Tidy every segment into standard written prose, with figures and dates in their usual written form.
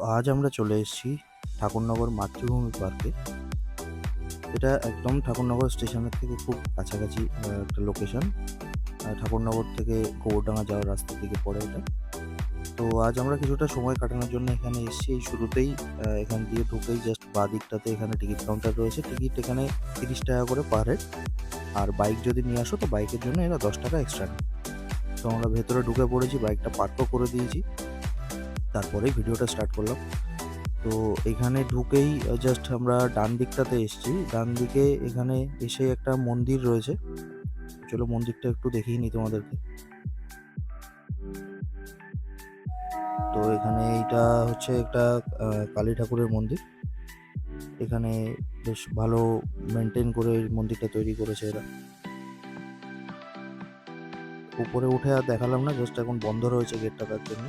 আজ আমরা চলে এসেছি ঠাকুরনগর মাতৃভূমি পার্কে। এটা একদম ঠাকুরনগর স্টেশনের থেকে খুব কাছাকাছি একটা লোকেশন। ঠাকুরনগর থেকে গোবরডাঙ্গা যাওয়ার রাস্তার দিকে পড়ে এটা। তো আজ আমরা কিছুটা সময় কাটানোর জন্য এখানে এসেছি। এই শুরুতেই এখান দিয়ে ঢুকেই জাস্ট বাঁ দিকটাতে এখানে টিকিট কাউন্টার রয়েছে। টিকিট এখানে ৩০ টাকা করে পার হেড। আর বাইক যদি নিয়ে আসো তো বাইকের জন্য এরা ১০ টাকা এক্সট্রা নেয়। তো আমরা ভেতরে ঢুকে পড়েছি, বাইকটা পার্কও করে দিয়েছি। তারপরেই ভিডিওটা স্টার্ট করলাম। তো এখানে ঢুকেই জাস্ট আমরা ডান দিকটাতে এসেছি। ডান দিকে এখানে এসে একটা মন্দির রয়েছে। চলো মন্দিরটা একটু দেখিয়ে নিই তোমাদেরকে। তো এখানে এইটা হচ্ছে একটা কালী ঠাকুরের মন্দির। এখানে বেশ ভালো মেনটেন করে এই মন্দিরটা তৈরি করেছে এরা। উপরে উঠে আর দেখালাম না, জাস্ট এখন বন্ধ রয়েছে গেটটা তার জন্য।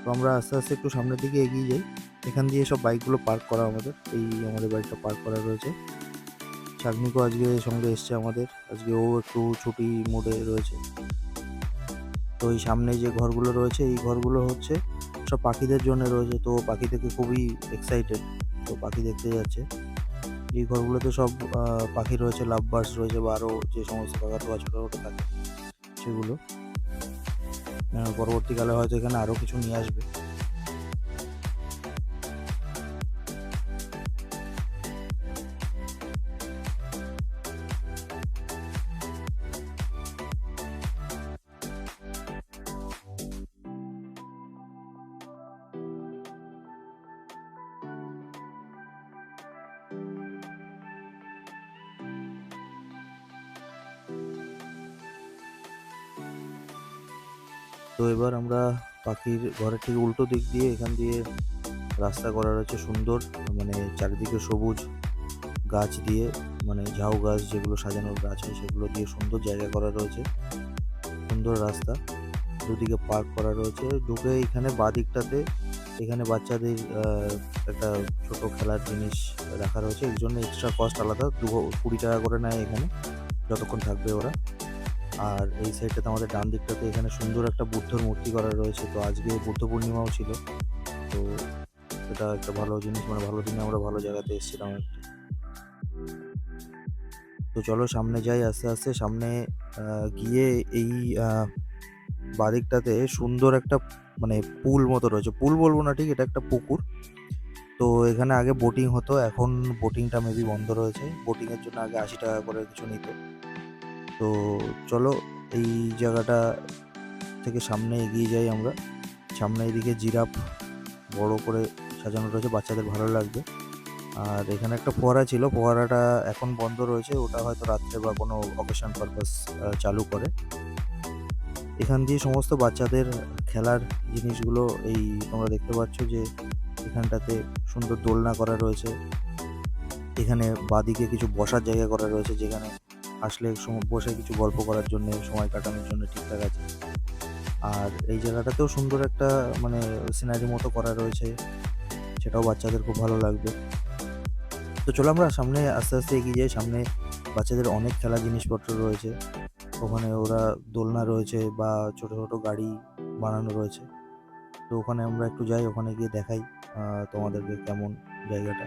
তো আমরা আস্তে আস্তে একটু সামনের দিকে এগিয়ে যাই। এখান দিয়ে সব বাইকগুলো পার্ক করা আমাদের। এই আমাদের বাইকটা পার্ক করা রয়েছে। চাঁদনিকও আজকে সঙ্গে এসছে আমাদের। আজকে ও একটু ছুটি মোডে রয়েছে। তো এই সামনে যে ঘরগুলো রয়েছে এই ঘরগুলো হচ্ছে সব পাখিদের জন্য রয়েছে। তো পাখি দেখে খুবই এক্সাইটেড, তো পাখি দেখতে যাচ্ছে। এই ঘরগুলোতে সব পাখি রয়েছে, লাভ বার্ডস রয়েছে বা আরও যে সমস্ত কাকাতুয়া ছোটো ছোটো থাকে সেগুলো। পরবর্তীকালে হয়তো এখানে আরও কিছু নিয়ে আসবে। তো এবার আমরা পাখির ঘরের ঠিক উল্টো দিক দিয়ে এখান দিয়ে রাস্তা করা রয়েছে সুন্দর, মানে চারিদিকে সবুজ গাছ দিয়ে, মানে ঝাউ গাছ যেগুলো সাজানোর গাছ হয় সেগুলো দিয়ে সুন্দর জায়গা করা রয়েছে। সুন্দর রাস্তা, দুদিকে পার্ক করা রয়েছে। ঢুকে এখানে বাঁ দিকটাতে এখানে বাচ্চাদের একটা ছোট খেলার জিনিস রাখা রয়েছে। এর জন্য এক্সট্রা কস্ট আলাদা, 20 টাকা করে নেয় এখানে যতক্ষণ থাকবে ওরা। আর এই সাইডটাতে আমাদের ডান দিকটাতে এখানে সুন্দর একটা বুদ্ধর মূর্তি করা রয়েছে। তো আজকে বুদ্ধ পূর্ণিমাও ছিল। তো এটা একটা ভালো জিনিস, মানে ভালো দিনে আমরা ভালো জায়গাতে এসেছিলাম একটা। তো চলো সামনে যাই আস্তে আস্তে। সামনে গিয়ে এই বাদিকটাতে সুন্দর একটা মানে পুল মতো রয়েছে। পুল বলবো না ঠিক, এটা একটা পুকুর। তো এখানে আগে বোটিং হতো, এখন বোটিংটা মেবি বন্ধ রয়েছে। বোটিংয়ের জন্য আগে ৮০ টাকা করে কিছু নিত। তো চলো এই জায়গাটা থেকে সামনে এগিয়ে যাই আমরা। সামনে এদিকে জিরাফ বড় করে সাজানো রয়েছে, বাচ্চাদের ভালো লাগবে। আর এখানে একটা ফোয়ারা ছিল, ফোয়ারাটা এখন বন্ধ রয়েছে। ওটা হয়তো রাত্রে বা কোনো অকেশন পারপাস চালু করে। এখান দিয়ে সমস্ত বাচ্চাদের খেলার জিনিসগুলো এই তোমরা দেখতে পাচ্ছ যে এখানটাতে সুন্দর দোলনা করা রয়েছে। এখানে বাঁদিকে কিছু বসার জায়গা করা রয়েছে, যেখানে আসলে বসে কিছু গল্প করার জন্য, সময় কাটানোর জন্য ঠিকঠাক আছে। আর এই জায়গাটাতেও সুন্দর একটা মানে সিনারি মতো করা রয়েছে, সেটাও বাচ্চাদের খুব ভালো লাগবে। তো চলো আমরা সামনে আস্তে আস্তে এগিয়ে যাই। সামনে বাচ্চাদের অনেক খেলার জিনিসপত্র রয়েছে। ওখানে ওরা দোলনা রয়েছে বা ছোট ছোট গাড়ি বানানো রয়েছে। তো ওখানে আমরা একটু যাই, ওখানে গিয়ে দেখাই তোমাদেরকে কেমন জায়গাটা।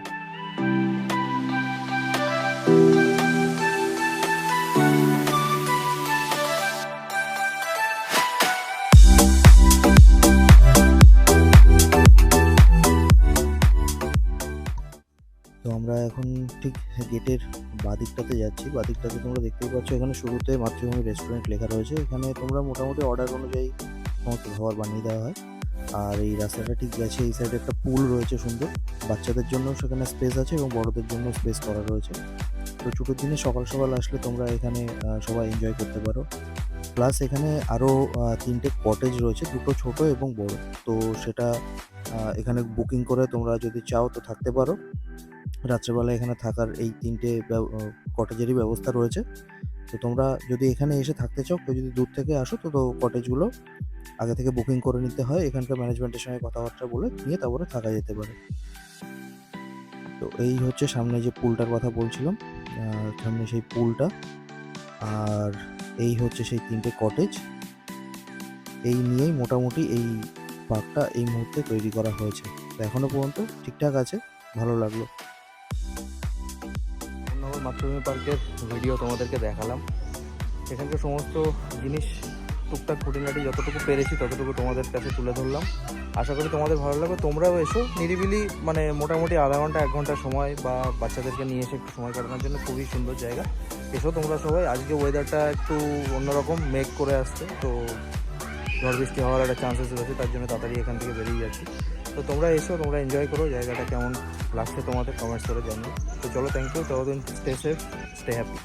তো আমরা এখন ঠিক গেটের বাদিকটাতে যাচ্ছি। বাদিকটাতে তোমরা দেখতেই পাচ্ছ এখানে শুরুতে মাতৃভূমি রেস্টুরেন্ট লেখা রয়েছে। এখানে তোমরা মোটামুটি অর্ডার অনুযায়ী সমস্ত খাবার বানিয়ে দেওয়া হয়। আর এই রাস্তাটা ঠিক গেছে, এই সাইডে একটা পুল রয়েছে সুন্দর। বাচ্চাদের জন্য সেখানে স্পেস আছে এবং বড়দের জন্য স্পেস করা রয়েছে। তো ছুটির দিনে সকাল সকাল আসলে তোমরা এখানে সবাই এনজয় করতে পারো। প্লাস এখানে আরও ৩টে কটেজ রয়েছে, দুটো ছোট এবং বড়। তো সেটা এখানে বুকিং করে তোমরা যদি চাও তো থাকতে পারো। রাত্রেবেলা এখানে থাকার এই ৩টে কটেজেরই ব্যবস্থা রয়েছে। তো তোমরা যদি এখানে এসে থাকতে চাও, কেউ যদি দূর থেকে আসো তো কটেজগুলো আগে থেকে বুকিং করে নিতে হয়। এখানকার ম্যানেজমেন্টের সঙ্গে কথাবার্তা বলে নিয়ে তারপরে থাকা যেতে পারে। তো এই হচ্ছে সামনে যে পুলটার কথা বলছিলাম, সামনে সেই পুলটা। আর এই হচ্ছে সেই ৩টে কটেজ। এই নিয়েই মোটামুটি এই পার্কটা এই মুহূর্তে তৈরি করা হয়েছে। তো এখনও পর্যন্ত ঠিকঠাক আছে, ভালো লাগলো। নগর মাতৃভূমি পার্কের ভিডিও তোমাদেরকে দেখালাম। এখানকার সমস্ত জিনিস টুকটাক খুঁটিনাটি যতটুকু পেরেছি ততটুকু তোমাদের কাছে তুলে ধরলাম। আশা করি তোমাদের ভালো লাগবে। তোমরাও এসো, নিরিবিলি মানে মোটামুটি আধা ঘন্টা 1 ঘন্টা সময় বা বাচ্চাদেরকে নিয়ে এসে একটু সময় কাটানোর জন্য খুবই সুন্দর জায়গা। এসো তোমরা সবাই। আজকে ওয়েদারটা একটু অন্যরকম, মেঘ করে আসছে, তো ঝড় বৃষ্টি হওয়ার একটা চান্সেস রয়েছে, তার জন্য তাড়াতাড়ি এখান থেকে বেরিয়ে যাচ্ছি। তো তোমরা এসো, তোমরা এনজয় করো, জায়গাটা কেমন লাগছে তোমাদের কমেন্টস করে জানিও। তো চলো, থ্যাংক ইউ, ততদিন স্টে সেফ, স্টে হ্যাপি।